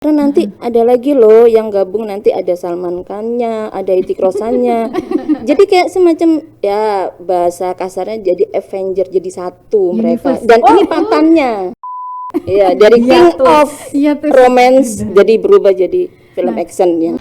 Karena nanti ada lagi loh yang gabung, nanti ada Salman Khan-nya, ada Hrithik Roshan-nya. Jadi kayak semacam ya bahasa kasarnya jadi Avenger, jadi satu mereka. Dan ini pantannya. Iya, dari King of Romance jadi berubah jadi film action yang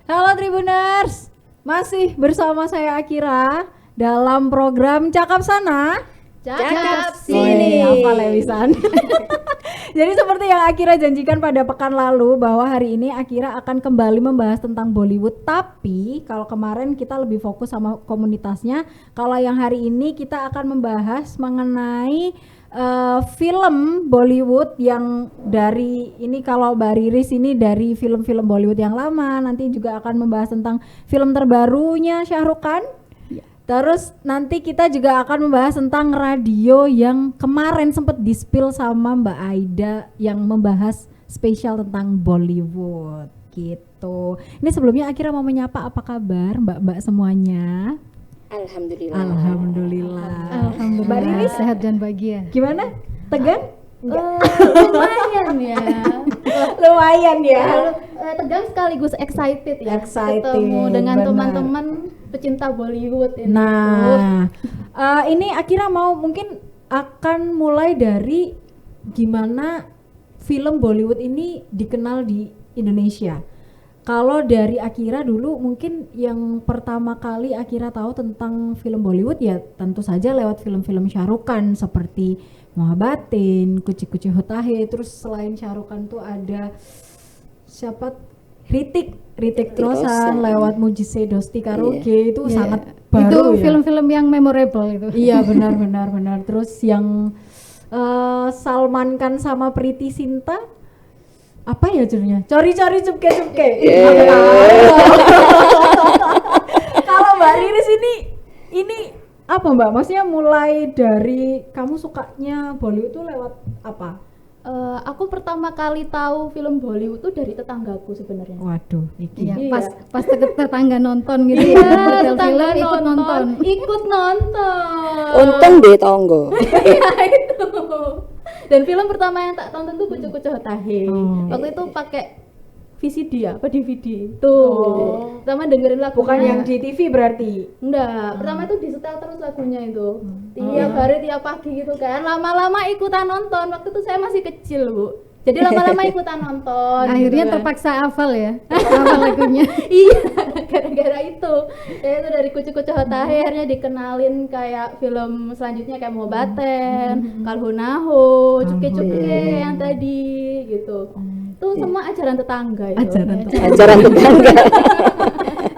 Halo Tribuners, masih bersama saya Akira dalam program Cakap Sana, Cakap Sini. Apa lewisan? Jadi seperti yang Akira janjikan pada pekan lalu bahwa hari ini Akira akan kembali membahas tentang Bollywood. Tapi kalau kemarin kita lebih fokus sama komunitasnya, kalau yang hari ini kita akan membahas mengenai film Bollywood yang dari ini, kalau Mbak Riris ini dari film-film Bollywood yang lama, nanti juga akan membahas tentang film terbarunya Shah Rukh Khan. Terus nanti kita juga akan membahas tentang radio yang kemarin sempat di-spill sama Mbak Aida yang membahas spesial tentang Bollywood gitu. Ini sebelumnya Akira mau menyapa, apa kabar Mbak-mbak semuanya? Alhamdulillah. Alhamdulillah. Mbak Riris sehat dan bahagia. Gimana? Tegang? Lumayan ya. Lumayan ya. Tegang sekaligus excited ya. Excited, ketemu dengan benar. teman-teman pecinta Bollywood ini. Nah, ini Akira mau mungkin akan mulai dari gimana film Bollywood ini dikenal di Indonesia. Kalau dari Akira dulu, mungkin yang pertama kali Akira tahu tentang film Bollywood ya tentu saja lewat film-film Shah Rukh Khan seperti Mohabbatin, Kuch Kuch Hota Hai. Terus selain Shah Rukh Khan tuh ada siapa? Hrithik Roshan lewat Mujhse Dosti Karoge. Itu sangat baru Itu ya. film-film yang memorable itu. Iya benar. Terus yang Salman Khan sama Preity Zinta, apa ya judulnya? Cori-cori cupke. Kalau Mbak Riris ini apa Mbak? Maksudnya mulai dari kamu sukanya Bollywood itu lewat apa? Aku pertama kali tahu film Bollywood itu dari tetanggaku sebenarnya. Waduh, iki. Iya, pas tetangga nonton gitu. Iya, Hotel tetangga film ikut nonton. untung deh tonggo. Iya itu. Dan film pertama yang tak tonton tuh Kuch Kuch Hota Hai. Waktu itu pakai VCD ya, apa DVD. Tuh. Pertama dengerin lagunya. Bukan yang di TV berarti. Enggak, pertama itu disetel terus lagunya itu. Tiap hari, tiap pagi gitu kan. Lama-lama ikutan nonton. Waktu itu saya masih kecil, Bu. Jadi lama-lama ikutan nonton. Akhirnya gitu kan. terpaksa hafal ya, hafal lagunya. Iya, gara-gara itu. Ya itu dari Kuch Kuch Hota Hai akhirnya dikenalin kayak film selanjutnya kayak Mohabbatin, Kal Ho Na Ho, Cupke yang tadi gitu. Itu semua ajaran tetangga itu. Ajaran tetangga.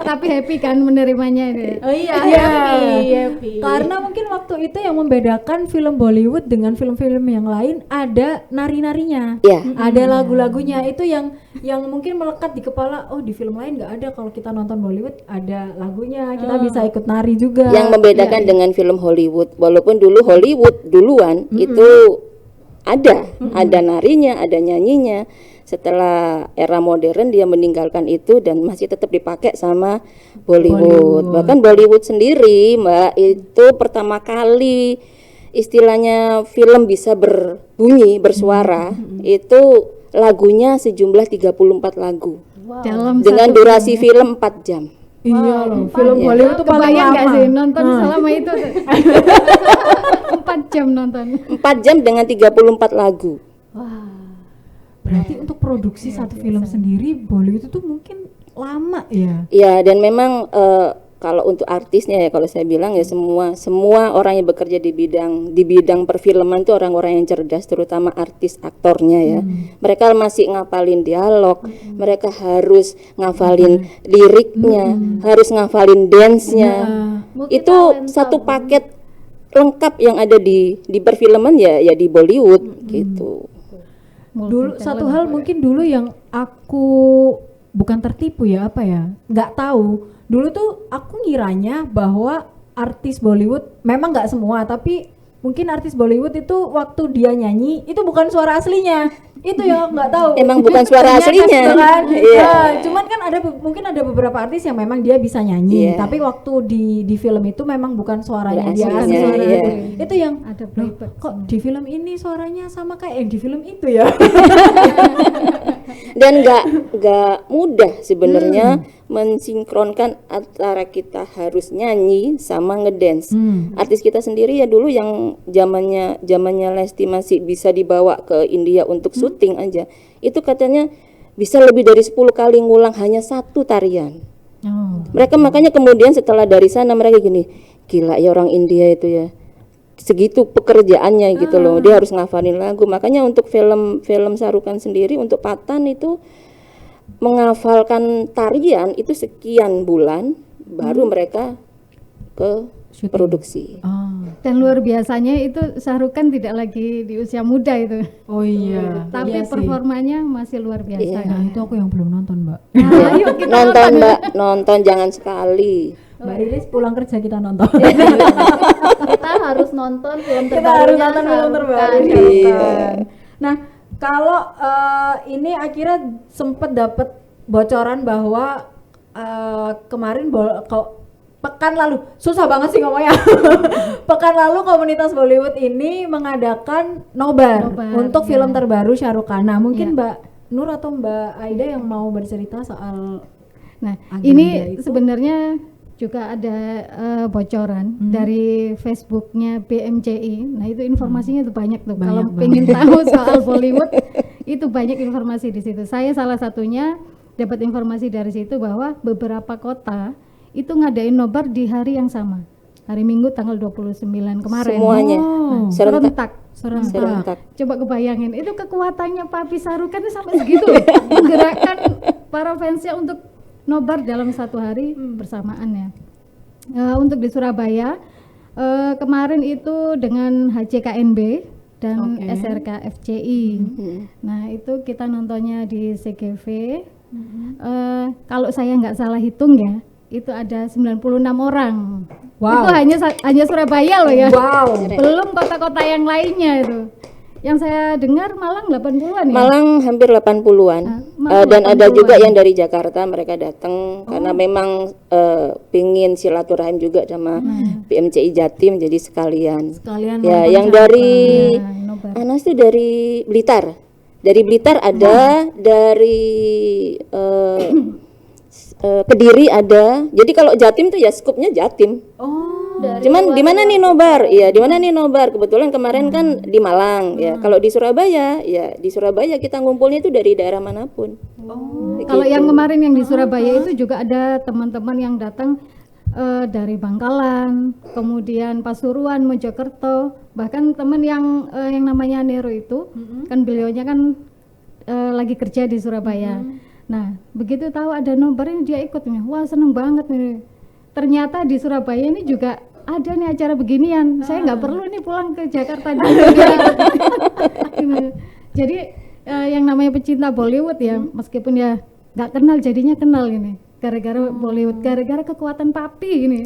Tapi happy kan menerimanya itu. Oh iya, happy. Karena mungkin waktu itu yang membedakan film Bollywood dengan film-film yang lain ada nari-narinya. Iya. Ada lagu-lagunya itu yang mungkin melekat di kepala. Oh, di film lain nggak ada, kalau kita nonton Bollywood ada lagunya, kita bisa ikut nari juga. Yang membedakan dengan film Hollywood, walaupun dulu Hollywood duluan itu ada narinya, ada nyanyinya. Setelah era modern dia meninggalkan itu dan masih tetap dipakai sama Bollywood. Bahkan Bollywood sendiri, Mbak, itu pertama kali istilahnya film bisa berbunyi, bersuara, itu lagunya sejumlah 34 lagu. Dalam Dengan satu durasi film 4 jam. Iya loh, film Bollywood itu paling kebayang nggak lama. sih nonton selama itu? 4 jam nonton. 4 jam dengan 34 lagu. Berarti untuk produksi satu film sendiri Bollywood itu mungkin lama ya. Ya, dan memang kalau untuk artisnya ya, kalau saya bilang ya semua orang yang bekerja di bidang perfilman itu orang-orang yang cerdas, terutama artis aktornya ya. Mereka masih ngapalin dialog, mereka harus ngafalin liriknya, harus ngafalin dance-nya. Itu satu paket lengkap yang ada di perfilman ya di Bollywood gitu. Dulu satu hal mungkin dulu yang aku bukan tertipu ya, apa ya, nggak tahu. Dulu tuh aku ngiranya bahwa artis Bollywood, memang nggak semua, tapi mungkin artis Bollywood itu waktu dia nyanyi itu bukan suara aslinya. Itu ya nggak tahu. Emang bukan suara aslinya. Gitu kan? Iya. Nah, cuman kan mungkin ada beberapa artis yang memang dia bisa nyanyi, Iya. tapi waktu di film itu memang bukan suaranya dia Suara asli. aslinya, iya. Itu yang Ada "Loh, playback kok semua." di film ini suaranya sama kayak yang di film itu ya. Dan nggak mudah sebenarnya mensinkronkan antara kita harus nyanyi sama ngedance. Artis kita sendiri ya dulu yang zamannya Lesti masih bisa dibawa ke India untuk syuting aja, itu katanya bisa lebih dari 10 kali ngulang hanya satu tarian. Oh. Mereka makanya kemudian setelah dari sana mereka gini, gila ya orang India itu ya, segitu pekerjaannya gitu loh, dia harus ngafalin lagu. Makanya untuk film Sarukan sendiri untuk Patan itu menghafalkan tarian itu sekian bulan baru mereka ke Syuting. produksi. Oh. Dan luar biasanya itu Sahrukan tidak lagi di usia muda itu. Oh iya. Tapi Iya sih. performanya masih luar biasa. Iya. Nah, itu aku yang belum nonton, Mbak. Nah, ayo kita Nonton Mbak, nonton jangan sekali. Mbak Rilis pulang kerja kita nonton. Kita harus nonton film Kita harus terbarunya nonton film terbaru Sahrukan. Syarukan. Nah, kalau ini akhirnya sempet dapet bocoran bahwa kemarin pekan lalu, susah banget sih ngomongnya. Pekan lalu komunitas Bollywood ini mengadakan nobar untuk film terbaru Syarukan. Nah, mungkin Mbak Nur atau Mbak Aida yang mau bercerita soal Nah, agenda ini itu. sebenarnya juga ada bocoran dari Facebooknya BMCI. Nah, itu informasinya tuh banyak tuh. Kalau Banyak pengen tahu soal Bollywood, itu banyak informasi di situ. Saya salah satunya dapat informasi dari situ bahwa beberapa kota itu ngadain nobar di hari yang sama. Hari Minggu tanggal 29 kemarin. Semuanya Oh, serentak. serentak. Coba kebayangin, itu kekuatannya Papi Sahrukan itu sampai segitu loh. Menggerakkan para fansnya untuk nobar dalam satu hari bersamaan ya. Untuk di Surabaya kemarin itu dengan HCKNB dan Oke. SRK FCI. Nah itu kita nontonnya di CGV. Kalau saya nggak salah hitung ya, itu ada 96 orang. Wow. Itu hanya Surabaya loh ya. Wow. Belum kota-kota yang lainnya itu. Yang saya dengar Malang 80-an ya. Malang hampir 80-an. Malang Dan ada 80-an. juga yang dari Jakarta mereka datang karena memang pingin silaturahim juga sama PMCI Jatim jadi sekalian. Sekalian Ya, nonton yang Syarukan. dari nobar. Anas tuh dari Blitar. Dari Blitar ada, dari Kediri ada. Jadi kalau Jatim tuh ya skupnya Jatim. Oh. Cuman di mana nih nobar? Iya, di mana nih nobar? Kebetulan kemarin kan di Malang ya. Kalau di Surabaya, ya di Surabaya kita ngumpulnya itu dari daerah manapun. Kalau yang kemarin yang di Surabaya itu juga ada teman-teman yang datang dari Bangkalan, kemudian Pasuruan, Mojokerto, bahkan teman yang namanya Nero itu kan beliaunya kan lagi kerja di Surabaya. Nah, begitu tahu ada nobar ini dia ikut nih. Wah, seneng banget nih. Ternyata di Surabaya ini juga ada nih acara beginian. Saya nggak perlu nih pulang ke Jakarta dulu. biar ikut. Jadi yang namanya pecinta Bollywood ya, meskipun ya nggak kenal jadinya kenal ini. Gara-gara Bollywood, gara-gara kekuatan Papi ini.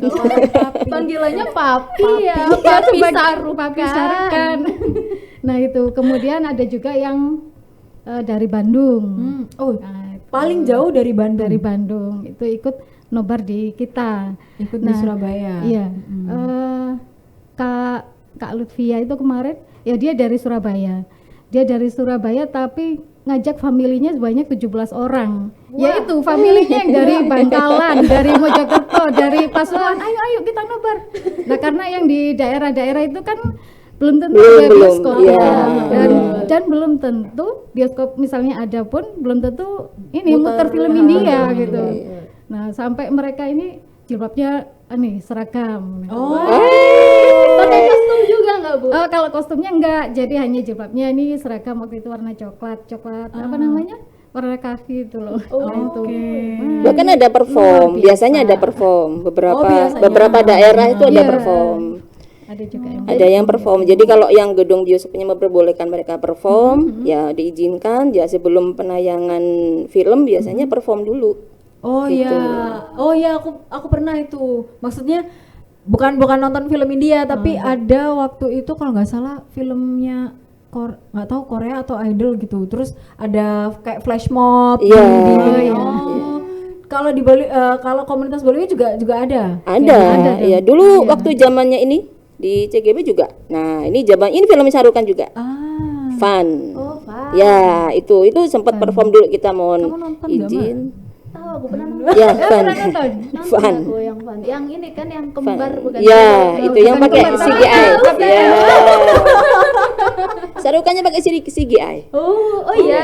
Panggilannya Papi ya, Papi Sahrukan. Papi Sahrukan. Nah itu, kemudian ada juga yang dari Bandung. Oh, Nah, paling jauh dari Bandung. dari Bandung itu ikut nobar di kita. Ikut di Surabaya. Iya. Kak Lutfia itu kemarin ya dia dari Surabaya. Dia dari Surabaya tapi ngajak familinya sebanyak 17 orang. Yaitu familinya yang dari Bangkalan, dari Mojokerto, dari Pasuruan. Ayo kita nobar. Nah, karena yang di daerah-daerah itu kan belum tentu ada bioskop iya, ya. Dan belum tentu bioskop misalnya ada pun belum tentu ini muter film India gitu. Nah, sampai mereka ini jilbabnya seragam. Oh. Pakai kostum juga nggak Bu? Kalau kostumnya enggak, jadi hanya jilbabnya ini seragam waktu itu warna coklat apa namanya? Warna kaki itu loh. Nah, itu. Bahkan ada perform, biasanya ada perform. Beberapa daerah itu ada Iya. perform. Ada juga yang Ada yang perform. Jadi kalau yang gedung bioskopnya memperbolehkan mereka perform, ya diizinkan. Ya sebelum penayangan film biasanya perform dulu. Oh iya, aku pernah itu. Maksudnya bukan nonton film India, tapi ada waktu itu kalau nggak salah filmnya nggak tahu Korea atau Idol gitu. Terus ada kayak flash mob. Iya. Kalau di Bali, kalau komunitas Bali juga ada. Ada, ya dulu waktu zamannya ini di CGV juga. Nah, ini zaman ini film Sarukan juga. Fun. Oh, Pak. Ya, itu sempat perform dulu kita mohon Kamu nonton nggak, izin. Tahu aku pernah nonton. Ya, Fun. Nonton Fun. aku yang fun. Yang ini kan yang kembar bukan? Ya, itu yang bukan pakai kembar. CGI. Ya. Sarukannya pakai CGI. Oh iya.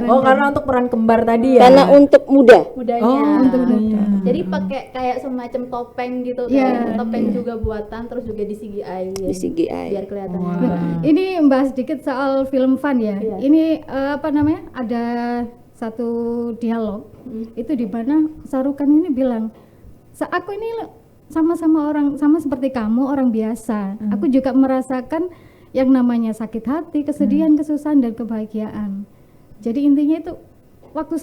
Oh, karena untuk peran kembar tadi ya. Karena untuk muda. Mudanya. Oh, untuk muda. Jadi pakai kayak semacam topeng gitu Iya, kan. Topeng juga buatan terus juga di CGI. Di CGI. Biar kelihatan. Ini membahas sedikit soal film Fun ya. Iya. Ini apa namanya? Ada satu dialog itu di mana Sarukan ini bilang, aku ini sama-sama orang, sama seperti kamu orang biasa. Aku juga merasakan yang namanya sakit hati, kesedihan, kesusahan dan kebahagiaan. Jadi intinya itu waktu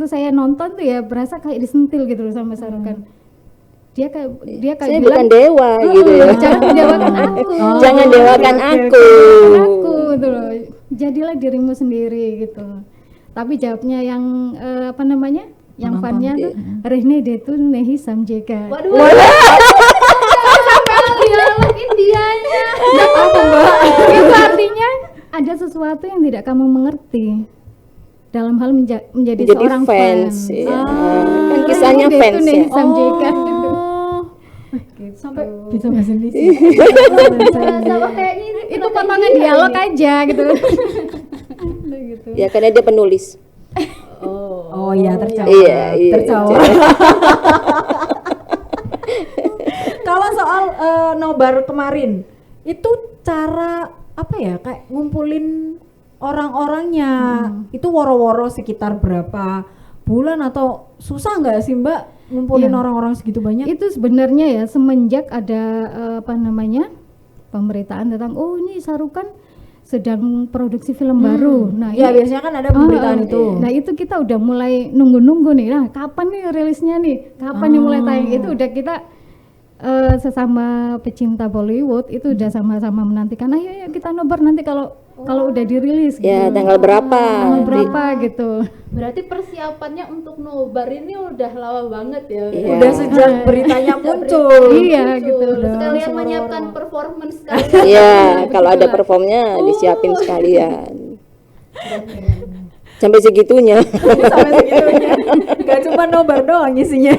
saya nonton tuh ya berasa kayak disentil gitu loh sama Sarukan. Dia kayak Saya bilang, bukan dewa gitu ya. jangan mendewakan aku. Jangan dewakan aku. Aku gitu loh. Jadilah dirimu sendiri gitu. Tapi jawabnya yang apa namanya? Yang funnya tuh Rehne detu nehi samjeka. Waduh. Sampai dialog Indianya. Itu artinya ada sesuatu yang tidak kamu mengerti dalam hal menjadi seorang fans. fans. Ya. Kan kisahnya Rehne fans detu nehi ya. samjeka gitu. Sampai bisa bahasa Indonesia. Sama kayaknya ini Itu potongan dialog aja gitu. Gitu. Ya karena dia penulis. Oh iya, terjawab. Iya. Terjawab. Kalau soal nobar kemarin, itu cara apa ya? Kayak ngumpulin orang-orangnya. Itu woro-woro sekitar berapa bulan atau susah nggak sih Mbak ngumpulin Iya. orang-orang segitu banyak? Itu sebenarnya ya semenjak ada apa namanya pemberitaan tentang ini Sarukan sedang produksi film baru. Nah, Ya ini- biasanya kan ada pemberitaan itu. Nah, itu kita udah mulai nunggu-nunggu nih. Nah, kapan nih rilisnya nih? Kapan nih mulai tayang? Itu udah kita sesama pecinta Bollywood itu udah sama-sama menantikan. Ayo kita nobar nanti kalau udah dirilis gitu. Ya tanggal berapa? Tanggal berapa gitu. berarti persiapannya untuk nobar ini udah lama banget ya. Iya. Udah sejak beritanya muncul. Iya gitu udah. Sekalian menyiapkan performance sekali. Iya, kalau ada performnya disiapin sekalian. Sampai segitunya. Sampai segitunya. Gak cuma nobar doang isinya.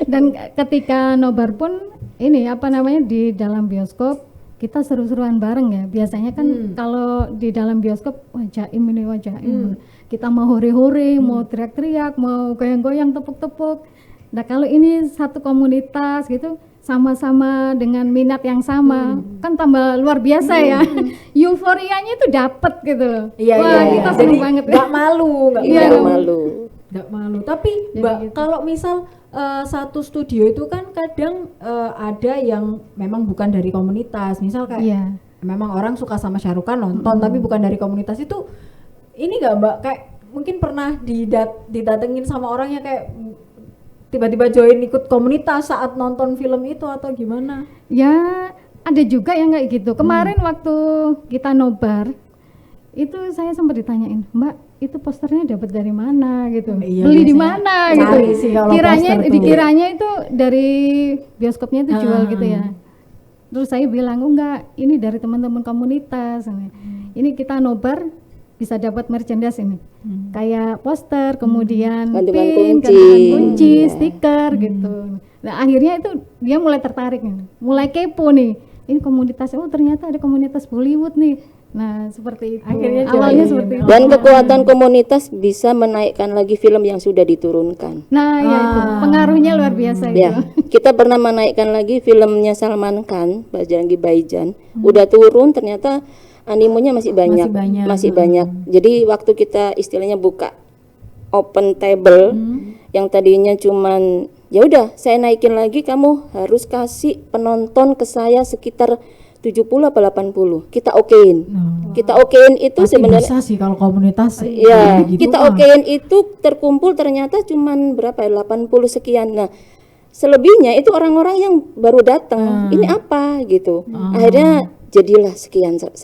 Dan ketika nobar pun ini apa namanya di dalam bioskop kita seru-seruan bareng ya. Biasanya kan kalau di dalam bioskop wah jaim ini wah jaim. Kita mau hore-hore, mau teriak-teriak, mau goyang-goyang, tepuk-tepuk. Nah, kalau ini satu komunitas gitu sama-sama dengan minat yang sama kan tambah luar biasa ya. Euforianya itu dapet gitu loh. Iya, wah, iya. kita Jadi seneng banget. gak malu, gak Iya, Nggak malu. malu. Nggak malu. Tapi Mbak, kalau misal satu studio itu kan kadang ada yang memang bukan dari komunitas. Misal kayak Iya. memang orang suka sama Syarukan nonton tapi bukan dari komunitas itu. Ini nggak Mbak kayak mungkin pernah didatengin sama orangnya kayak tiba-tiba join ikut komunitas saat nonton film itu atau gimana? Ya, ada juga yang kayak gitu. Kemarin waktu kita nobar, itu saya sempat ditanyain, Mbak, itu posternya dapat dari mana gitu? Iya, Beli di biasanya mana cari gitu? sih kalau Kiranya poster tuh. dikiranya itu dari bioskopnya itu jual gitu ya. Terus saya bilang, oh enggak, ini dari teman-teman komunitas. Ini kita nobar bisa dapat merchandise ini. Kayak poster, kemudian Gantungan pin, kunci. gantungan kunci, stiker gitu. Nah, akhirnya itu dia mulai tertarik nih. Mulai kepo nih. Ini komunitas, oh ternyata ada komunitas Bollywood nih. Nah, seperti itu. Akhirnya Awalnya join. seperti itu. Dan kekuatan komunitas bisa menaikkan lagi film yang sudah diturunkan. Nah, ya itu. Pengaruhnya luar biasa Ya, itu. kita pernah menaikkan lagi filmnya Salman Khan, Bajrangi Bhaijaan. Udah turun, ternyata animonya masih banyak. Masih banyak. Jadi waktu kita istilahnya buka open table, yang tadinya cuman ya udah saya naikin lagi, kamu harus kasih penonton ke saya sekitar 70 apa 80. Kita okein. Kita okein itu Pasti sebenarnya. bisa sih kalau komunitas. Ya, gitu kita mah. okein itu terkumpul ternyata cuman berapa ya, 80 sekian. Nah, selebihnya itu orang-orang yang baru datang. Ini apa gitu. Akhirnya jadilah sekian 100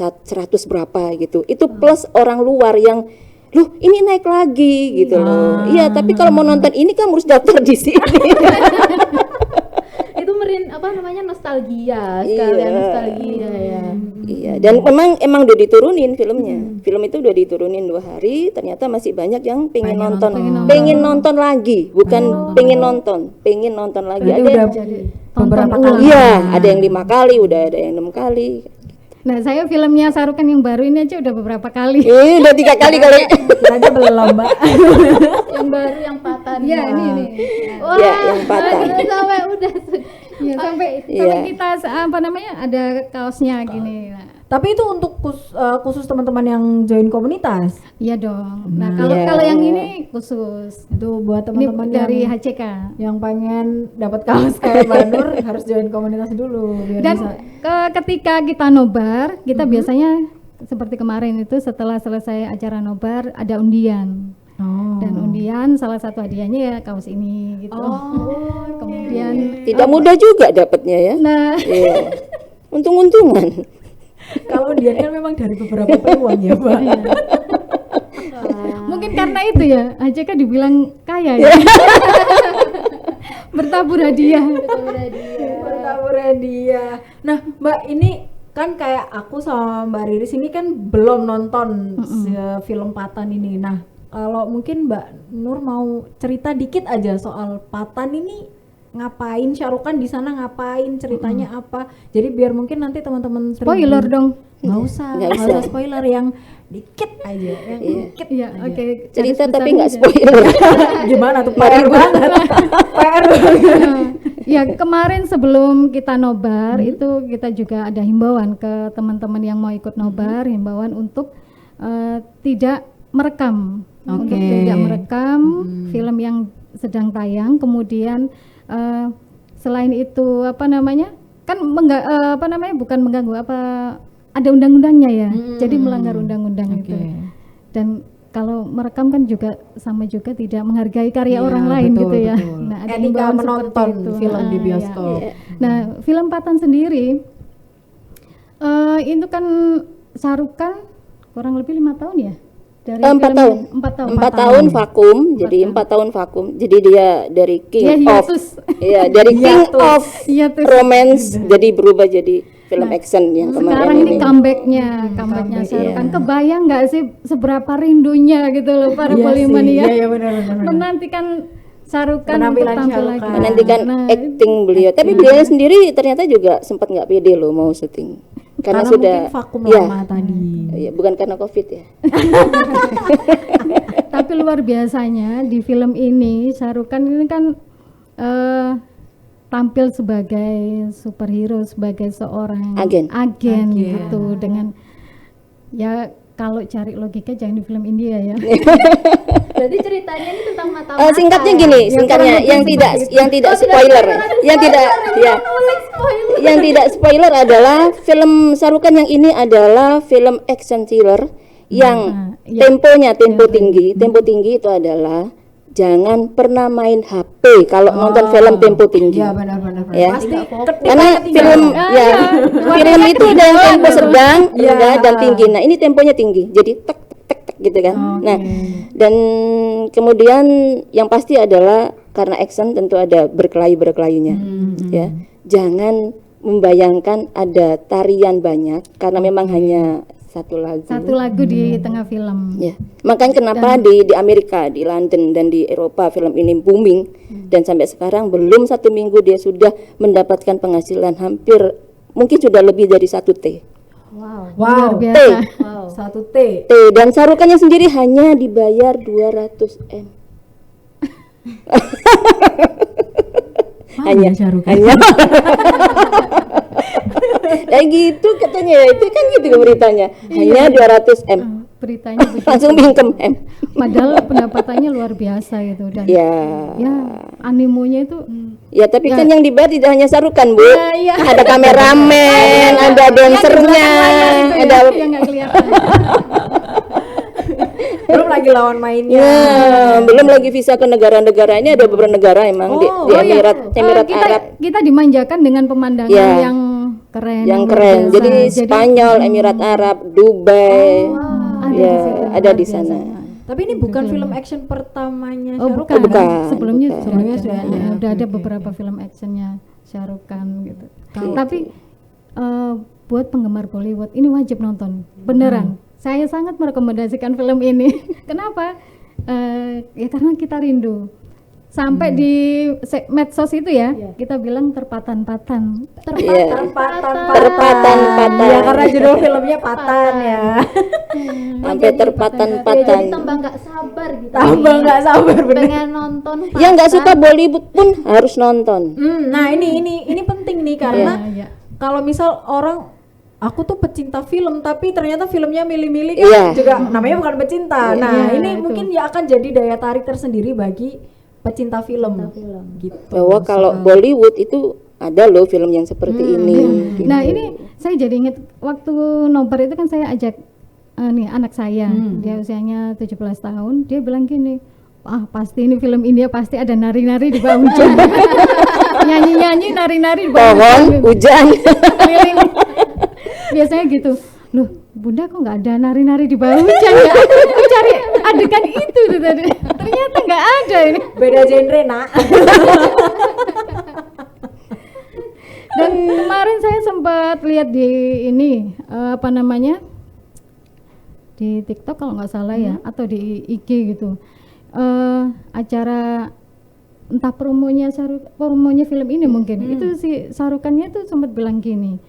berapa gitu. Itu plus orang luar yang loh ini naik lagi gitu loh. Iya, tapi kalau mau nonton ini kan harus daftar di sini. Itu nostalgia sekalian nostalgia ya. Iya, dan emang udah diturunin filmnya. Film itu udah diturunin 2 hari, ternyata masih banyak yang pengen nonton lagi, bukan pengen nonton lagi. Berarti Ada udah beberapa kali. iya, ada yang 5 kali, udah ada yang 6 kali. Nah, saya filmnya Sarukan yang baru ini aja udah beberapa kali. Udah 3 kali kali. Kita aja belum, Mbak. Yang baru yang Patan. Iya, ini. Wah, Ya, yang Patan. sampai udah Ya, sampai kita ada kaosnya gini. Nah, Tapi itu untuk khusus teman-teman yang join komunitas. iya dong. Nah, Iya. kalau yang ini khusus. Itu buat Ini teman-teman dari yang HCK. pengen dapat kaos kayak Mbak Nur harus join komunitas dulu biar Dan bisa. ketika kita nobar, kita biasanya seperti kemarin itu setelah selesai acara nobar ada undian. Oh. Dan undian salah satu hadiahnya ya kaos ini gitu. Kemudian Tidak mudah juga dapatnya ya. nah, Iya. Untung-untungan. Kalau undian kan memang dari beberapa peluang ya, Mbak. mungkin karena itu ya HCK dibilang kaya ya. Bertabur hadiah. Bertabur hadiah. Nah, Mbak, ini kan kayak aku sama Mbak Riris ini kan belum nonton film Patan ini. Nah, kalau mungkin Mbak Nur mau cerita dikit aja soal Patan ini, ngapain Syarukan di sana, ngapain, ceritanya apa. Jadi biar mungkin nanti teman-teman Spoiler dong. Nggak usah spoiler, yang dikit aja, yang dikit. Iya, oke. Cerita Garis tapi besarnya nggak aja. spoiler. Gimana tuh, PR banget. PR banget. Ya, kemarin sebelum kita nobar itu kita juga ada himbauan ke teman-teman yang mau ikut nobar, himbauan untuk tidak merekam. Untuk tidak merekam film yang sedang tayang. Kemudian selain itu kan bukan mengganggu ada undang-undangnya ya, jadi melanggar undang-undang itu. Dan kalau merekam kan juga sama juga tidak menghargai karya orang lain gitu ya. Nah, ada Etika himbauan menonton seperti itu. film di Ah, bioskop. ya. Nah, film Patan sendiri itu kan Sarukan kurang lebih 5 tahun ya. Dari 4 film- tahun. 4 tahun. 4 tahun vakum, jadi 4 tahun vakum. Jadi dia dari King Dia of hiatus. Iya, dari King of Hiatus. romance jadi berubah jadi film action yang kemarin Sekarang ini ini. comebacknya Sarukan. Kebayang nggak sih seberapa rindunya gitu loh para Poliman ya. Iya, benar. Menantikan Sarukan Penampilan untuk tampil Shahrukh lagi. Khan. Menantikan Nah, acting beliau. Tapi beliau sendiri ternyata juga sempat nggak pede loh mau syuting. Karena sudah mungkin vakum ya, lama tadi. ya, bukan karena Covid ya. Tapi luar biasanya di film ini Sarukan ini kan tampil sebagai superhero, sebagai seorang Agen. gitu dengan ya kalau cari logika jangan di film India ya. Berarti ceritanya ini tentang mata Singkatnya gini, singkatnya yang tidak spoiler, yang tidak spoiler adalah film Sarukan yang ini adalah film action thriller yang tempo tinggi. Tempo tinggi itu adalah jangan pernah main HP kalau nonton film tempo tinggi. Iya, benar. Ya. Pasti Karena film film itu ada yang tempo sedang, rendah dan tinggi. Nah, ini temponya tinggi. Jadi tek tek tek gitu kan. Nah, dan kemudian yang pasti adalah karena action tentu ada berkelahi-berkelainya. Ya. Jangan membayangkan ada tarian banyak karena memang hanya satu lagu. Di tengah film. Ya, makanya kenapa di Amerika, di London dan di Eropa film ini booming dan sampai sekarang belum 1 minggu dia sudah mendapatkan penghasilan hampir mungkin sudah lebih dari 1 T. Luar Wow. biasa. Satu T. Dan Sarukannya sendiri hanya dibayar 200 M. hanya Syarukan? Kayak gitu katanya ya, itu kan gitu beritanya. Hanya 200 M. Beritanya begitu. Langsung bingkem M. Padahal pendapatannya luar biasa gitu dan Ya. ya animonya itu Ya tapi kan yang dibayar tidak hanya Sarukan, Bu. iya. Ada kameramen, ada dancernya, ada yang nggak kelihatan. Belum lagi lawan mainnya. ya, belum lagi visa ke negara-negara ini, ada beberapa negara emang di Emirat kita, Arab. kita dimanjakan dengan pemandangan Ya. yang keren. yang luar keren. biasa. Jadi Spanyol, Emirat Arab, Dubai, ada di ya situ, ada luar di biasa. sana. Tapi ini bukan film action pertamanya Oh Shah Rukh bukan, Khan, kan? bukan. sebelumnya bukan. Sebelumnya sudah sudah ada, ada. udah ada Oke, beberapa film actionnya Shah Rukh Khan gitu. Gitu. Tapi buat penggemar Bollywood ini wajib nonton, beneran. Saya sangat merekomendasikan film ini. Kenapa? Ya karena kita rindu. Sampai di medsos itu ya, kita bilang terpatan-patan. Terpatan-patan. Ya karena judul filmnya Patan ya. Sampai Ya, terpatan-patan. jadi tambah nggak sabar gitu. Tambah nggak sabar bener. Pengen nonton. Yang nggak suka Bollywood pun harus nonton. Nah ini penting nih karena Iya. kalau misal orang aku tuh pecinta film tapi ternyata filmnya milih-milih kan Iya. juga namanya bukan pecinta. Nah Iya, ini itu. mungkin ya akan jadi daya tarik tersendiri bagi pecinta film. Gitu. Bahwa kalau Bollywood itu ada loh film yang seperti ini. gitu. Nah ini saya jadi ingat waktu nobar itu kan saya ajak nih anak saya, dia usianya 17 tahun, dia bilang gini, pasti ini film India pasti ada nari-nari di bawah hujan. Nyanyi-nyanyi, nari-nari di bawah Pohon, hujan. hujan. Keliling. Biasanya gitu, loh bunda kok nggak ada nari-nari di bawah hujan ya? Aku cari adegan itu tuh tadi, ternyata nggak ada ini. Beda genre nak. Dan kemarin saya sempat lihat di ini apa namanya di TikTok kalau nggak salah ya, atau di IG gitu, acara entah promonya film ini mungkin itu si Shah Rukh Khan-nya tuh sempat bilang gini,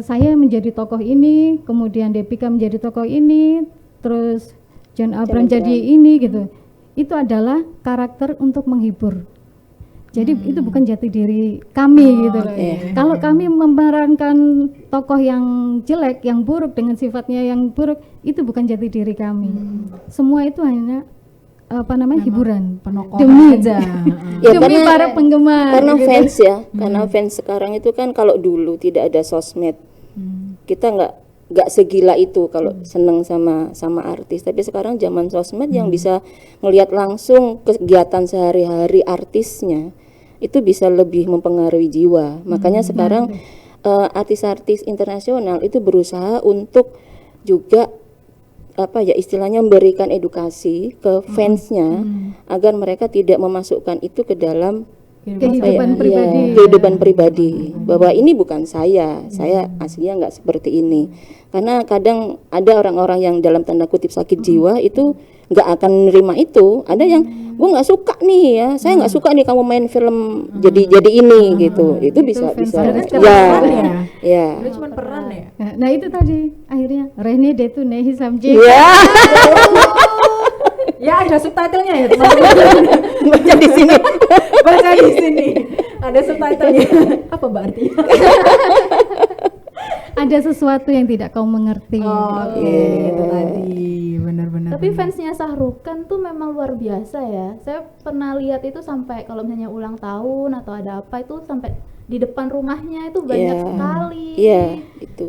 saya menjadi tokoh ini, kemudian Deepika menjadi tokoh ini, terus John Abraham jadi ini gitu. Itu adalah karakter untuk menghibur. Jadi itu bukan jati diri kami gitu loh. Kalau kami memerankan tokoh yang jelek, yang buruk dengan sifatnya yang buruk, itu bukan jati diri kami. Semua itu hanya hiburan. Penokohan Demi aja. Ya, demi karena- para penggemar. Karena gitu. fans ya, karena fans sekarang itu kan kalau dulu tidak ada sosmed, kita nggak segila itu kalau seneng sama artis. Tapi sekarang zaman sosmed yang bisa ngelihat langsung kegiatan sehari-hari artisnya, itu bisa lebih mempengaruhi jiwa. Makanya sekarang artis-artis internasional itu berusaha untuk juga istilahnya memberikan edukasi ke fansnya agar mereka tidak memasukkan itu ke dalam kehidupan pribadi. kehidupan pribadi, bahwa ini bukan saya aslinya nggak seperti ini. Karena kadang ada orang-orang yang dalam tanda kutip sakit jiwa itu nggak akan menerima itu. Ada yang gue nggak suka nih ya, saya nggak suka nih kamu main film jadi ini gitu. Itu bisa Karena cuma ya peran ya. ya Itu cuma peran ya. Nah itu tadi akhirnya Rene Detu Nehi Samji. ya Ya ada subtitlenya ya teman-teman. baca di sini. Baca di sini. Ada subtitlenya. Apa Mbak artinya? Ada sesuatu yang tidak kau mengerti. Oke, itu tadi benar-benar. Tapi fansnya Shah Rukh Khan tuh memang luar biasa ya. Saya pernah lihat itu sampai kalau misalnya ulang tahun atau ada apa itu sampai di depan rumahnya itu banyak Iya. sekali. Iya, itu.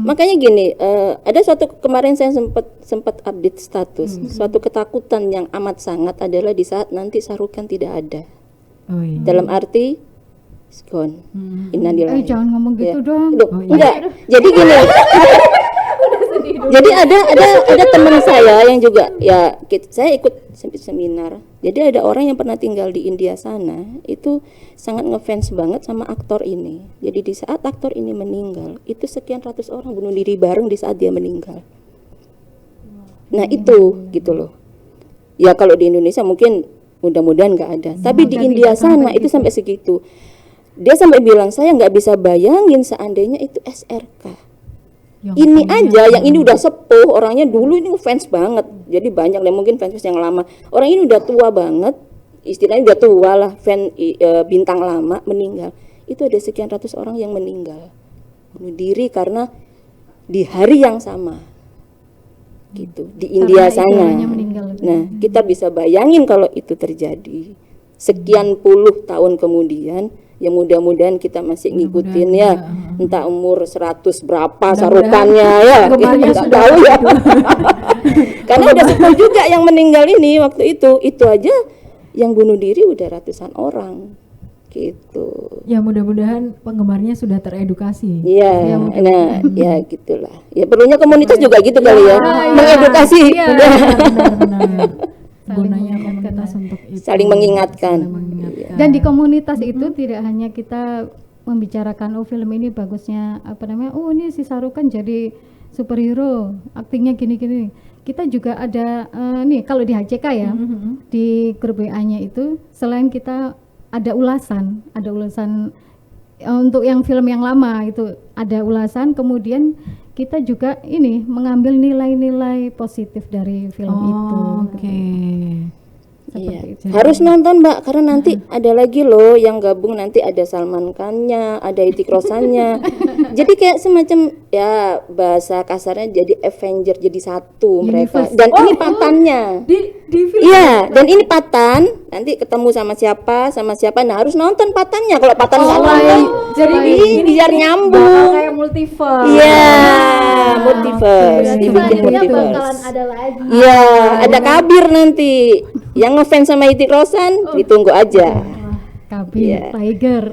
Makanya gini, ada suatu kemarin saya sempat update status. Suatu ketakutan yang amat sangat adalah di saat nanti Shah Rukh Khan tidak ada. Oh iya. Dalam arti gone. Innalillahi. Jangan ngomong gitu Ya. dong. Loh, enggak. Jadi gini. Jadi ada teman saya yang juga ya saya ikut seminar. Jadi ada orang yang pernah tinggal di India sana, itu sangat ngefans banget sama aktor ini. Jadi di saat aktor ini meninggal, itu sekian ratus orang bunuh diri bareng di saat dia meninggal. Nah, itu gitu loh. Ya kalau di Indonesia mungkin mudah-mudahan nggak ada. Tapi di India sana itu sampai segitu. Dia sampai bilang saya nggak bisa bayangin seandainya itu SRK. Ini aja yang ini udah sepuh, orangnya dulu ini fans banget. Jadi banyak deh mungkin fans yang lama. Orang ini udah tua banget, istilahnya udah tua lah, bintang lama meninggal. Itu ada sekian ratus orang yang meninggal bunuh diri karena di hari yang sama. Gitu, di India sana. idolanya meninggal. Nah, kita bisa bayangin kalau itu terjadi sekian puluh tahun kemudian, ya mudah-mudahan kita masih ngikutin ya, entah umur 100 berapa sarukannya ya, kita nggak tahu ya. Karena udah sepuh juga yang meninggal ini waktu itu aja yang bunuh diri udah ratusan orang. gitu. Ya mudah-mudahan penggemarnya sudah teredukasi. Iya, nah, ya gitulah. Ya perlunya komunitas juga gitu kali ya, mengedukasi, Benar-benar. Gunanya komunitas untuk itu. saling mengingatkan. Dan di komunitas itu tidak hanya kita membicarakan film ini bagusnya apa namanya, ini si Sarukan jadi superhero, aktingnya gini-gini. Kita juga ada nih kalau di HCK ya, di grup WA-nya itu selain kita ada ulasan untuk yang film yang lama itu ada ulasan, kemudian kita juga ini mengambil nilai-nilai positif dari film itu. Oke. Iya. Harus nonton Mbak, karena nanti ada lagi loh yang gabung, nanti ada Salman Khan-nya, ada Hrithik Roshan-nya. Jadi kayak semacam ya bahasa kasarnya jadi Avenger, jadi satu mereka. Dan ini patannya. Di film. Iya, dan ini patan, nanti ketemu sama siapa, nah harus nonton patannya. Kalau patan nggak nonton, Jadi biar bakal nyambung. kayak multiverse. Iya, multiverse, dibikin Selanjutnya multiverse. bakalan ada lagi. Iya, ada Kabir nanti. Yang ngefans sama Hrithik Roshan, ditunggu aja. Kabir, Iya. Tiger.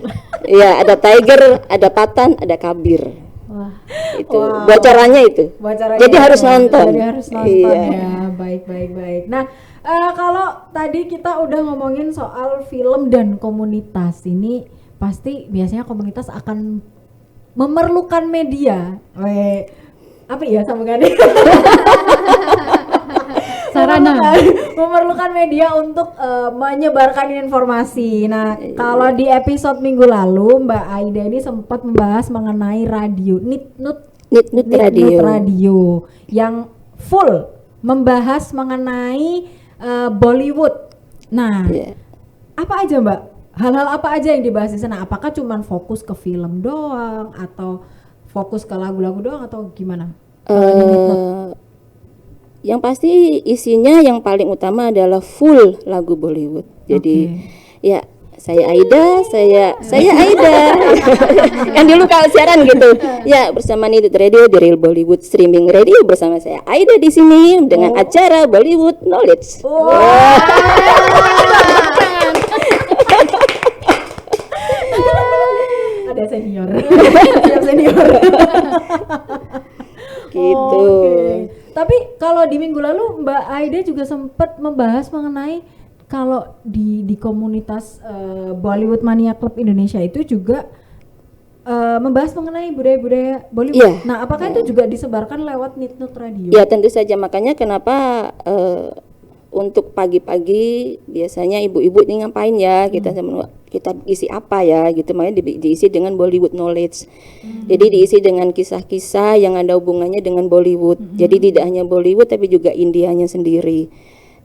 Iya, ada Tiger, ada Patan, ada Kabir. Wah. Itu bocorannya itu. Bocorannya Jadi itu. harus nonton. Jadi harus nonton Iya. ya. Baik. Nah, kalau tadi kita udah ngomongin soal film dan komunitas, ini pasti biasanya komunitas akan memerlukan media. Apa ya sambungannya? Sarana. Memerlukan media untuk menyebarkan informasi. Nah, kalau di episode minggu lalu Mbak Aida ini sempat membahas mengenai radio, Nitnut Nitnut Radio. Radio yang full membahas mengenai Bollywood. Nah, Iya. apa aja Mbak? Hal-hal apa aja yang dibahas di sana? Apakah cuman fokus ke film doang atau fokus ke lagu-lagu doang atau gimana? Yang pasti isinya yang paling utama adalah full lagu Bollywood. Jadi ya saya Aida, saya Aida. Kan dulu kalau siaran gitu. Ya, bersama Nitnut Radio di Real Bollywood Streaming Radio bersama saya Aida di sini dengan acara Bollywood Knowledge. Ada senior. Siap senior. Gitu. Oke. Tapi kalau di minggu lalu Mbak Aida juga sempat membahas mengenai kalau di komunitas Bollywood Mania Club Indonesia itu juga membahas mengenai budaya-budaya Bollywood. Iya. Nah, apakah itu juga disebarkan lewat Nitnut Radio? Ya tentu saja, makanya kenapa untuk pagi-pagi biasanya ibu-ibu ini ngapain ya, kita isi apa ya gitu, makanya diisi dengan Bollywood Knowledge. Jadi diisi dengan kisah-kisah yang ada hubungannya dengan Bollywood. Jadi tidak hanya Bollywood tapi juga Indianya sendiri.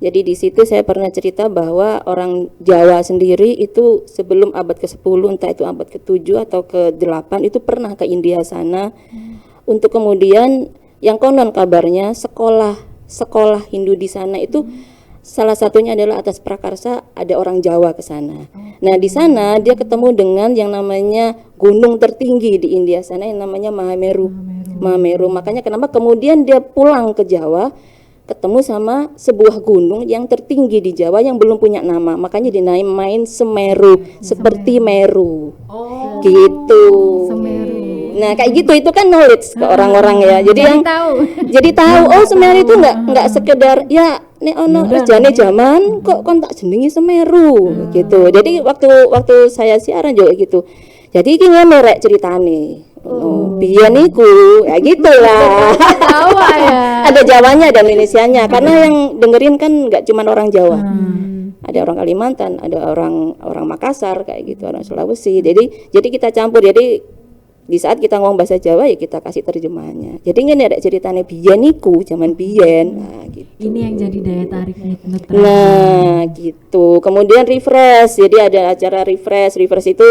Jadi di situ saya pernah cerita bahwa orang Jawa sendiri itu sebelum abad ke-10, entah itu abad ke-7 atau ke-8 itu pernah ke India sana untuk kemudian yang konon kabarnya sekolah Hindu di sana itu salah satunya adalah atas prakarsa ada orang Jawa ke sana. Nah, di sana dia ketemu dengan yang namanya gunung tertinggi di India sana yang namanya Mahameru. Makanya kenapa kemudian dia pulang ke Jawa ketemu sama sebuah gunung yang tertinggi di Jawa yang belum punya nama, makanya dinamain Semeru, seperti Meru. Gitu. Semeru. Nah, kayak gitu itu kan knowledge ke orang-orang ya. Jadi yang jadi tahu oh Semeru itu enggak sekedar ya nek ono jane jaman kok kon tak jenengi Semeru gitu. Jadi waktu saya siaran juga gitu. Jadi iki ngene rek ceritane. Biyen iku ya gitulah. Jawa ya. Ada Jawanya, ada Indonesianya, karena yang dengerin kan nggak cuma orang Jawa, ada orang Kalimantan, ada orang Makassar kayak gitu, orang Sulawesi. Jadi kita campur. Jadi di saat kita ngomong bahasa Jawa ya kita kasih terjemahannya. Jadi ini ada ceritanya biyen iku, zaman biyen. Nah, gitu. Ini yang jadi daya tarik Nitnut. Nah, gitu. Kemudian refresh. Jadi ada acara refresh. Refresh itu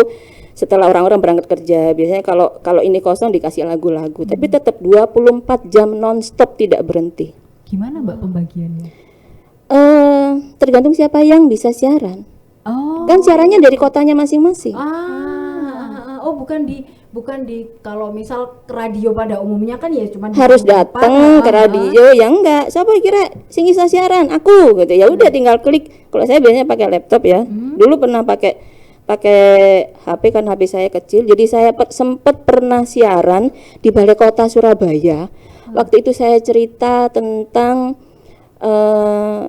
setelah orang-orang berangkat kerja. Biasanya kalau ini kosong dikasih lagu-lagu, tapi tetap 24 jam nonstop tidak berhenti. Gimana Mbak pembagiannya? Tergantung siapa yang bisa siaran. Oh. Kan siarannya dari kotanya masing-masing. Oh, bukan di kalau misal ke radio pada umumnya kan ya cuma Harus datang ke radio, ya enggak. Siapa kira sing bisa siaran? Aku gitu. Ya udah tinggal klik. Kalau saya biasanya pakai laptop ya. Dulu pernah pakai pakai HP kan, HP saya kecil. Jadi saya sempat pernah siaran di Balai Kota Surabaya. Waktu itu saya cerita tentang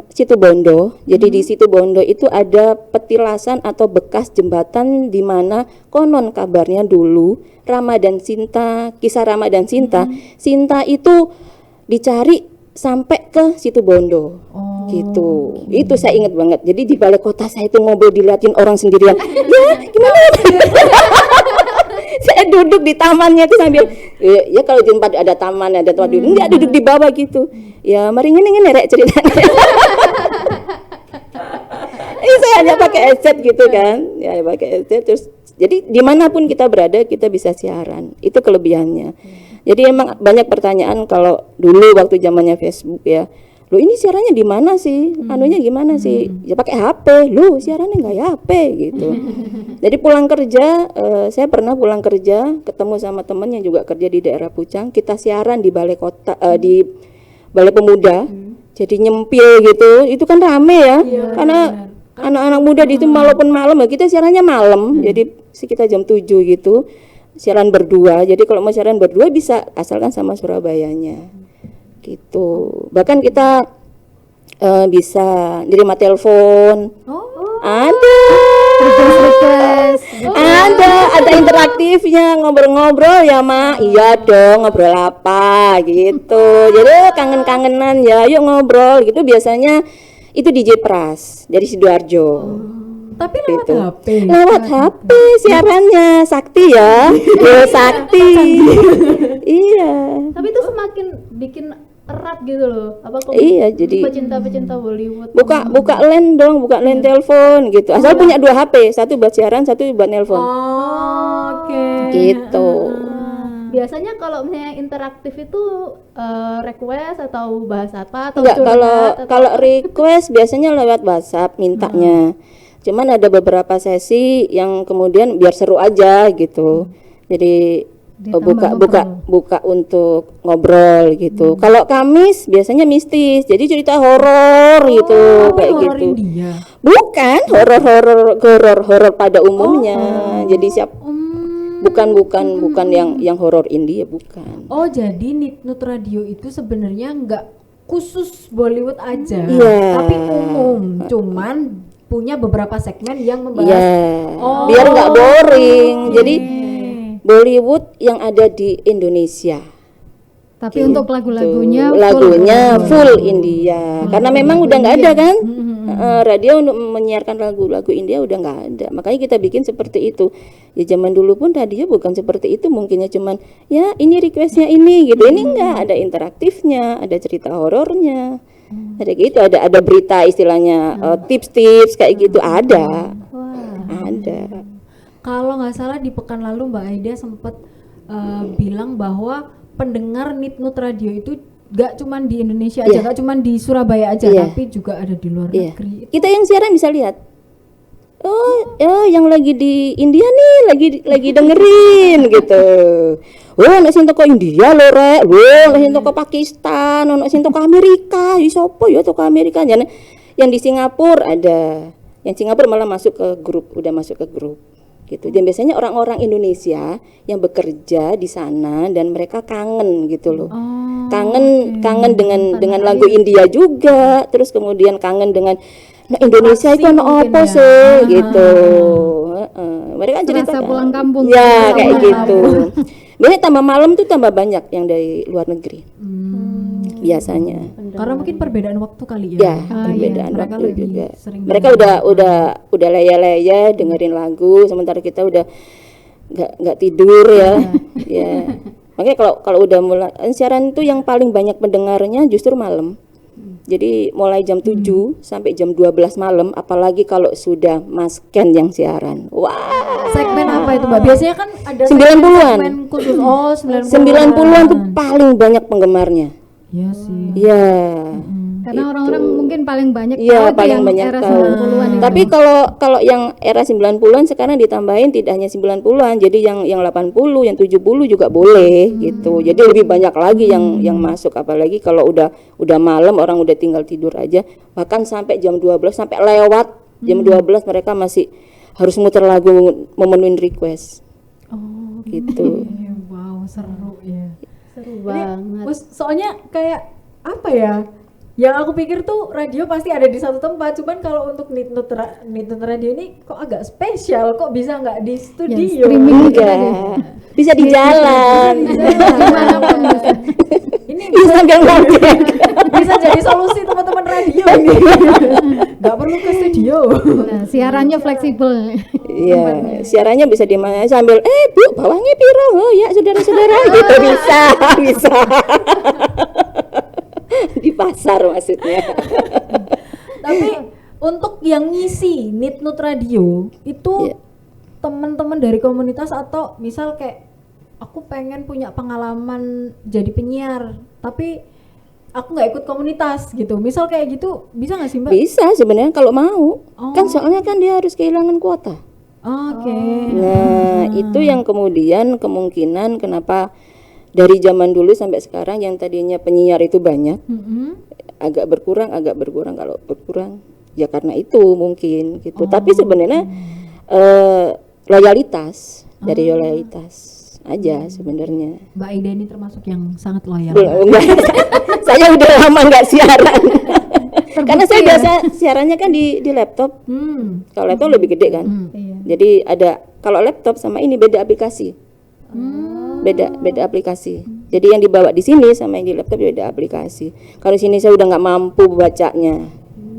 Situbondo. Jadi di Situbondo itu ada petilasan atau bekas jembatan di mana konon kabarnya dulu Ramadan Sinta, kisah Ramadan Sinta, Sinta itu dicari sampai ke Situbondo. Gitu. Itu saya ingat banget. Jadi di Balai Kota saya itu ngobrol diliatin orang sendirian. Ya, gimana? Saya duduk di tamannya itu sambil ya kalau di tempat ada taman, ada tempat duduk, enggak duduk di bawah gitu. Ya, mari ngene rek ceritanya. Ini saya hanya pakai headset gitu kan. Ya, pakai headset terus jadi dimanapun kita berada kita bisa siaran. Itu kelebihannya. Jadi emang banyak pertanyaan kalau dulu waktu zamannya Facebook ya. Loh ini siarannya di mana sih? Anunya gimana sih? Ya pakai HP. Loh siarannya enggak ya HP gitu. Jadi pulang kerja, saya pernah pulang kerja ketemu sama teman yang juga kerja di daerah Pucang. Kita siaran di Balai Kota, di Balai Pemuda. Jadi nyempil gitu. Itu kan rame ya. Karena anak-anak muda di itu walaupun malam ya kita siarannya malam. Jadi sekitar jam 7 gitu. Siaran berdua. Jadi kalau mau siaran berdua bisa asalkan sama Surabayanya. Gitu. Bahkan kita bisa nerima telepon. Ada interaktifnya, ngobrol-ngobrol ya Mak. Iya dong, ngobrol apa gitu. Jadi kangen-kangenan ya, yuk ngobrol gitu. Biasanya itu DJ Pras dari Sidoarjo. Tapi lewat Gitu. HP. Lewat HP siarannya Sakti ya. Ya Sakti. Iya. Tapi itu semakin bikin erat gitu loh. Apa kok Iya, jadi pecinta-pecinta Bollywood. buka LAN dong, buka LAN telepon gitu. Asal punya 2 HP, satu buat siaran, satu buat nelpon. Oke. Gitu. Biasanya kalau misalnya interaktif itu request atau bahas apa atau Enggak, curhat atau kalau request biasanya lewat WhatsApp mintanya. Cuman ada beberapa sesi yang kemudian biar seru aja gitu. Jadi buka untuk ngobrol gitu. Kalau Kamis biasanya mistis. Jadi cerita horor gitu kayak Horor gitu. India. Bukan horor pada umumnya. Jadi bukan yang horor India bukan. Oh, jadi Nitnut Radio itu sebenarnya nggak khusus Bollywood aja, Iya. tapi umum. Cuman punya beberapa segmen yang membahas. Iya. Oh, Biar nggak boring. oke. Jadi Bollywood yang ada di Indonesia. Tapi untuk lagu-lagunya Full India. Karena memang udah nggak ada kan radio untuk menyiarkan lagu-lagu India udah nggak ada. Makanya kita bikin seperti itu. Ya zaman dulu pun radio bukan seperti itu, mungkinnya cuman ya ini requestnya ini gitu. Ini nggak ada interaktifnya, ada cerita horornya. Ada gitu, ada berita istilahnya tips-tips kayak gitu ada. Ada. Kalau nggak salah di pekan lalu Mbak Aida sempat bilang bahwa pendengar Nitnut Radio itu gak cuman di Indonesia aja, gak cuman di Surabaya aja, Iya. tapi juga ada di luar Iya. negeri. Kita yang siaran bisa lihat. Oh, yang lagi di India nih lagi dengerin gitu. Oh, nek sing teko India lho rek. Lho, nek sing teko Pakistan, nek sing teko Amerika, ya sapa ya teko Amerika. Yang di Singapura ada. Yang Singapura malah masuk ke grup, udah masuk ke grup. Gitu. Dan biasanya orang-orang Indonesia yang bekerja di sana dan mereka kangen gitu loh. Kangen dengan lagu India juga, terus kemudian kangen dengan Indonesia itu anak apa sih gitu. Mereka kan cerita Serasa pulang kampung. ya kayak gitu. Biasanya tambah malam tuh tambah banyak yang dari luar negeri biasanya. Karena mungkin perbedaan waktu kali ya. Ya, perbedaan mereka waktu lebih juga. sering Mereka udah laya-laya dengerin lagu, sementara kita udah nggak tidur ya. Ya. Makanya kalau udah mulai siaran itu yang paling banyak pendengarnya justru malam. Jadi mulai jam 7 sampai jam 12 malam, apalagi kalau sudah Mas Ken yang siaran. Wah, Segmen apa itu Mbak? Biasanya kan ada 90-an. segmen khusus. Oh, 90-an tuh paling banyak penggemarnya. Iya sih. Iya. Karena orang-orang mungkin paling banyak Iya, tahu paling yang banyak era tahu. 90-an itu. Tapi kalau yang era 90-an sekarang ditambahin tidak hanya 90-an, jadi yang 80, yang 70 juga boleh gitu. Jadi lebih banyak lagi yang masuk, apalagi kalau udah malam orang udah tinggal tidur aja, bahkan sampai jam 12 sampai lewat jam 12 mereka masih harus muter lagu memenuhi request. Oh, Gitu. wow, seru ya. Seru Ini, banget. soalnya kayak apa ya? Yang aku pikir tuh radio pasti ada di satu tempat, cuman kalau untuk Nitnut Radio ini kok agak spesial, kok bisa nggak di studio? streaming Enggak. Bisa di jalan. dimanapun bisa. Ini Bisa sambil ngojek. bisa jadi solusi teman-teman radio ini. Nggak perlu ke studio. Nah, siarannya fleksibel. Iya, siarannya bisa di mana sambil Bu, bawangnya piro? Oh ya, saudara-saudara gitu bisa. Di pasar maksudnya. Tapi untuk yang ngisi Nitnut Radio itu Iya. teman-teman dari komunitas atau misal kayak aku pengen punya pengalaman jadi penyiar tapi aku nggak ikut komunitas gitu, misal kayak gitu bisa nggak sih Mbak? Bisa sebenarnya kalau mau. Oh. Kan soalnya kan dia harus kehilangan kuota. Oke. Nah, itu yang kemudian kemungkinan kenapa dari zaman dulu sampai sekarang yang tadinya penyiar itu banyak, Mm-mm. agak berkurang kalau berkurang ya karena itu mungkin gitu. Tapi sebenarnya loyalitas dari loyalitas aja sebenarnya. Mbak Ida ini termasuk yang sangat loyal. Belum, enggak. Saya udah lama nggak siaran. Karena saya biasa siarannya kan di laptop. Kalau laptop lebih gede kan. Iya. Jadi ada kalau laptop sama ini beda aplikasi. Beda aplikasi. Jadi yang dibawa di sini sama yang di laptop beda aplikasi. Kalau sini saya udah nggak mampu bacanya,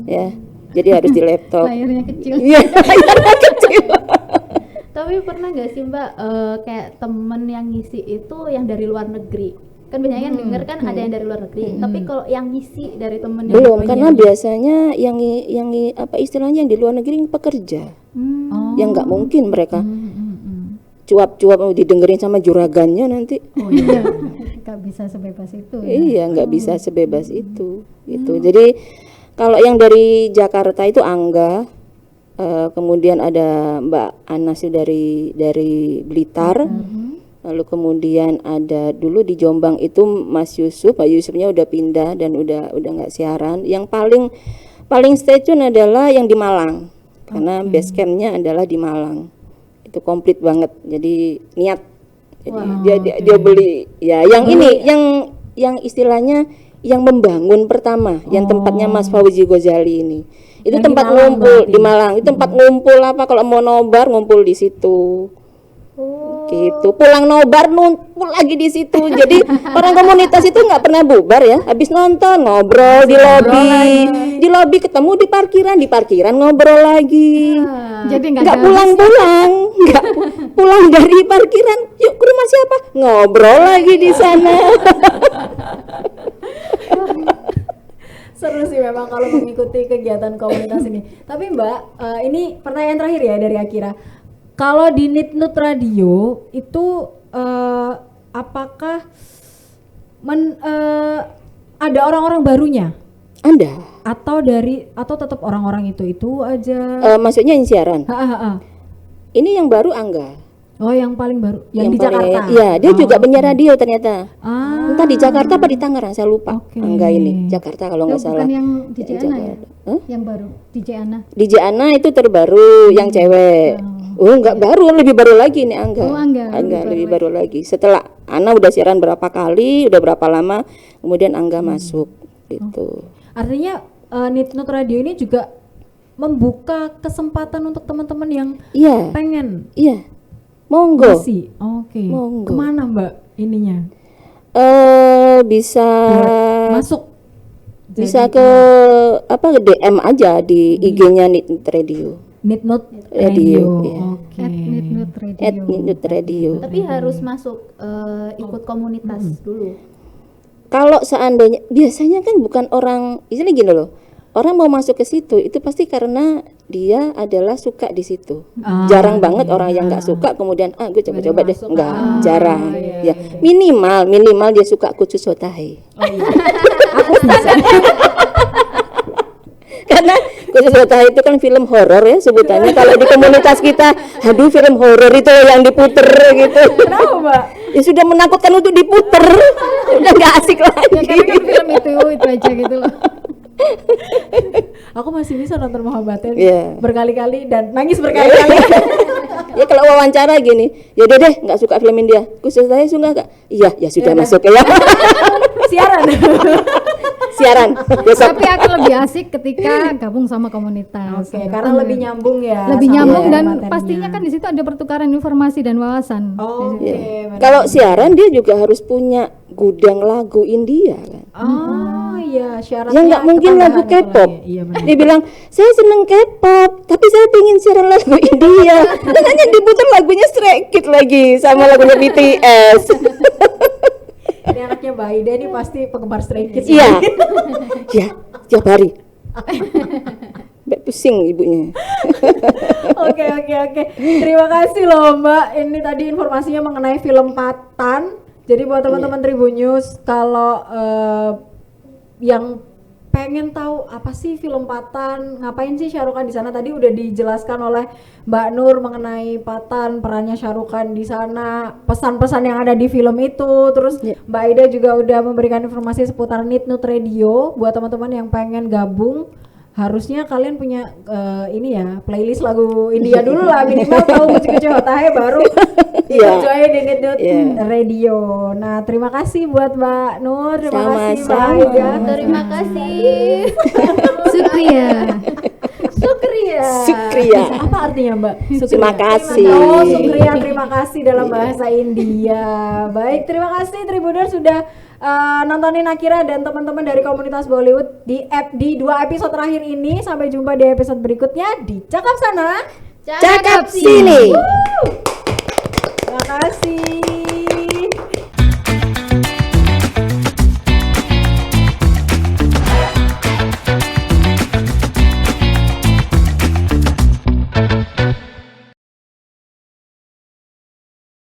ya. Jadi harus di laptop. Layarnya kecil. Iya, layarnya kecil. Tapi pernah nggak sih Mbak kayak temen yang ngisi itu yang dari luar negeri? Kan biasanya yang denger kan ada yang dari luar negeri. Tapi kalau yang ngisi dari temen yang Belum, karena biasanya yang apa istilahnya yang di luar negeri pekerja. Yang nggak mungkin mereka cuap-cuap mau didengerin sama juragannya nanti. Oh iya. Nggak bisa sebebas itu. Ya. Iya, nggak bisa sebebas itu, gitu. Jadi kalau yang dari Jakarta itu Angga, kemudian ada Mbak Anas dari Blitar, lalu kemudian ada dulu di Jombang itu Mas Yusuf, Pak Yusufnya udah pindah dan udah nggak siaran. Yang paling stay tune adalah yang di Malang, karena base campnya adalah di Malang. Itu komplit banget, jadi niat. Jadi dia beli ya yang ini yang istilahnya yang membangun pertama, yang tempatnya Mas Fauzi Ghazali ini. Itu Yang tempat di Malang ngumpul berarti. di Malang. Itu tempat ngumpul apa kalau mau nobar ngumpul di situ. Gitu. Pulang nobar ngumpul lagi di situ. Jadi orang komunitas itu nggak pernah bubar ya. Habis nonton ngobrol di lobi. Di lobi ketemu di parkiran ngobrol lagi. Jadi Nggak pulang-pulang, nggak pulang dari parkiran. Yuk ke rumah siapa? Ngobrol lagi di sana. Seru sih memang kalau mengikuti kegiatan komunitas ini. Tapi Mbak, ini pertanyaan terakhir ya dari Akira. Kalau di Nitnut Radio itu apakah ada orang-orang barunya Anda, atau tetap orang-orang itu aja? maksudnya yang siaran. Ha. Ini yang baru Angga. Oh, yang paling baru yang di paling- Jakarta. Iya, dia juga penyiar radio ternyata. Ah, Entah di Jakarta apa di Tangerang, saya lupa. Oke. Angga ini Jakarta kalau nggak Oh, salah. bukan yang DJ Ana ya? Hah? Yang baru DJ Ana. DJ Ana itu terbaru yang cewek. Oh, nggak baru, lebih baru lagi nih Angga. Oh, Angga, lebih baru lagi. Setelah Ana udah siaran berapa kali, udah berapa lama, kemudian Angga masuk gitu. artinya Nitnut Radio ini juga membuka kesempatan untuk teman-teman yang Iya, pengen iya. Monggo. ngisi. Oke. Monggo. Kemana Mbak ininya? Bisa Masuk. bisa ke apa ke DM aja di IG-nya Nitnut Radio. Nitnut Radio, Radio. iya. Oke. Nitnut Radio. @Nitnut Radio. Tapi harus masuk ikut komunitas dulu. Kalau seandainya biasanya kan bukan orang, istilahnya gini loh. Orang mau masuk ke situ itu pasti karena dia adalah suka di situ. Jarang banget orang yang nggak suka kemudian gue coba-coba deh. Enggak, jarang. Ya, minimal dia suka Kucu Sotahe. Karena Kucu Sotahe itu kan film horor ya sebutannya. Kalau di komunitas kita, aduh film horor itu yang diputer gitu. Kenapa Mbak? Ya sudah menakutkan untuk diputer. Udah nggak asik lagi. Ya karena kan film itu aja gitu loh. Aku masih bisa nonton Mohabbaten Iya. berkali-kali dan nangis berkali-kali. Ya kalau wawancara gini, ya udah deh nggak suka film India. Khusus saya suka nggak? Iya, ya sudah masuk ya. Siaran. Siaran besok. Tapi akan lebih asik ketika gabung sama komunitas. Oke, karena lebih nyambung ya. Lebih sama nyambung dan materinya. pastinya kan di situ ada pertukaran informasi dan wawasan. Oke. benar. Kalau siaran dia juga harus punya gudang lagu India kan. Oh iya, syaratnya Ya nggak mungkin lagu ketambahan itu K-pop. lagi. Iya benar. Dia bilang saya seneng K-pop, tapi saya pengen siaran lagu India. Dan hanya diputar lagunya Stray Kids lagi sama lagunya BTS. Ini anaknya Mbak Aida ini pasti penggemar Stray Kids. Iya, ya tiap hari. Mbak pusing ibunya. Oke. Terima kasih loh Mbak. Ini tadi informasinya mengenai film Patan. Jadi buat teman-teman Tribunnews kalau yang pengen tahu apa sih film Patan, ngapain sih Syahrukh di sana, tadi udah dijelaskan oleh Mbak Nur mengenai Patan, perannya Syahrukh di sana, pesan-pesan yang ada di film itu. Terus Mbak Aida juga udah memberikan informasi seputar Nitnut Radio buat teman-teman yang pengen gabung. Harusnya kalian punya ini ya, playlist lagu India dulu lah, minimal tahu kucu-kucu Hotahe baru join di Nitnut Radio. Nah, terima kasih buat Mbak Nur, terima kasih Mbak Sama-sama. Aida. Terima kasih. Sukriya. Sukriya. Apa artinya Mbak? Terima kasih. Oh, Sukriya, terima kasih dalam bahasa India. Baik, terima kasih Tribuners sudah nontonin Akira dan teman-teman dari komunitas Bollywood di 2 episode terakhir ini. Sampai jumpa di episode berikutnya di Cakap Sana. Cakap sini. Terima kasih.